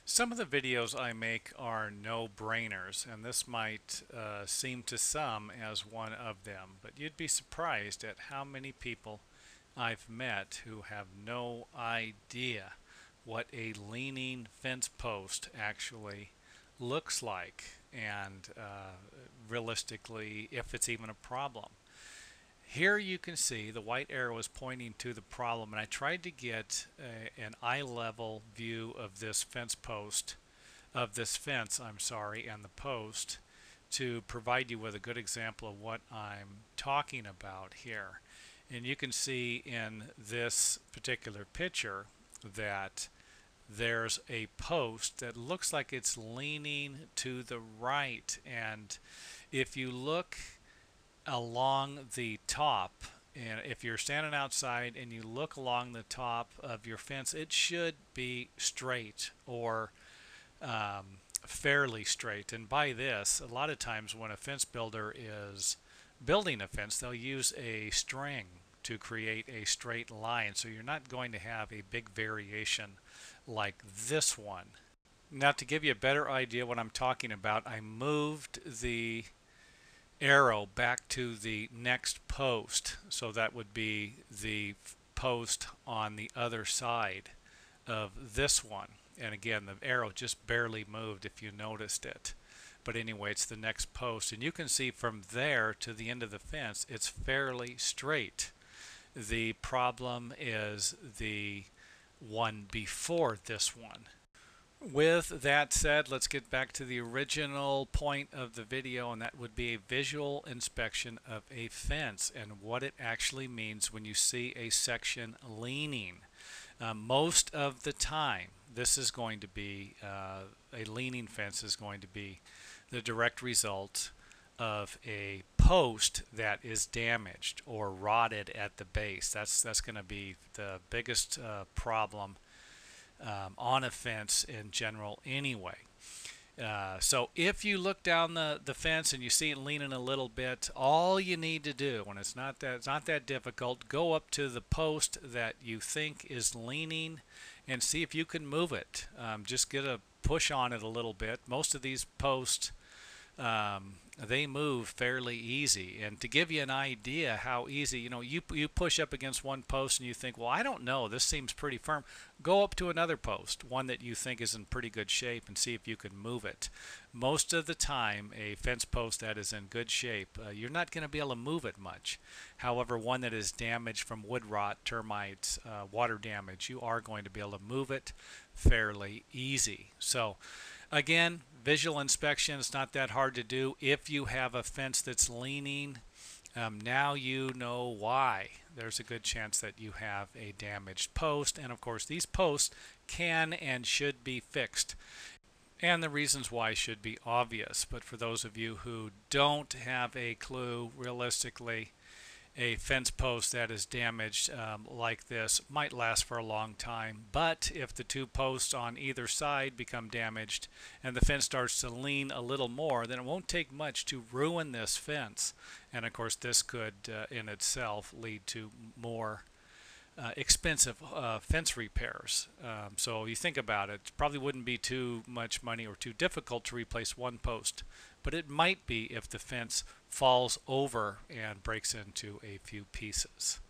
Some of the videos I make are no-brainers, and this might seem to some as one of them, but you'd be surprised at how many people I've met who have no idea what a leaning fence post actually looks like and realistically if it's even a problem. Here you can see the white arrow is pointing to the problem, and I tried to get an eye level view of this fence, I'm sorry, and the post to provide you with a good example of what I'm talking about here. And you can see in this particular picture that there's a post that looks like it's leaning to the right, and if you look along the top, and if you're standing outside and you look along the top of your fence, it should be straight or fairly straight. And by this, a lot of times when a fence builder is building a fence, they'll use a string to create a straight line, so you're not going to have a big variation like this one. Now, to give you a better idea what I'm talking about, I moved the arrow back to the next post, so that would be the post on the other side of this one. And again, the arrow just barely moved if you noticed it. But anyway, it's the next post, and you can see from there to the end of the fence it's fairly straight. The problem is the one before this one. With that said, let's get back to the original point of the video, and that would be a visual inspection of a fence and what it actually means when you see a section leaning. Most of the time, this is going to be a leaning fence is going to be the direct result of a post that is damaged or rotted at the base. That's going to be the biggest problem on a fence in general anyway. So if you look down the fence and you see it leaning a little bit, all you need to do, and it's not that difficult, go up to the post that you think is leaning and see if you can move it. Just get a push on it a little bit. Most of these posts they move fairly easy. And to give you an idea how easy, you push up against one post and you think, well, I don't know, this seems pretty firm. Go up to another post, one that you think is in pretty good shape, and see if you can move it. Most of the time, a fence post that is in good shape, you're not going to be able to move it much. However, one that is damaged from wood rot, termites, water damage, you are going to be able to move it fairly easy. So again, visual inspection is not that hard to do. If you have a fence that's leaning, now you know why. There's a good chance that you have a damaged post, and of course these posts can and should be fixed. And the reasons why should be obvious, but for those of you who don't have a clue, realistically, a fence post that is damaged like this might last for a long time, but if the two posts on either side become damaged and the fence starts to lean a little more, then it won't take much to ruin this fence. And of course this could in itself lead to more expensive fence repairs. So you think about it, probably wouldn't be too much money or too difficult to replace one post, but it might be if the fence falls over and breaks into a few pieces.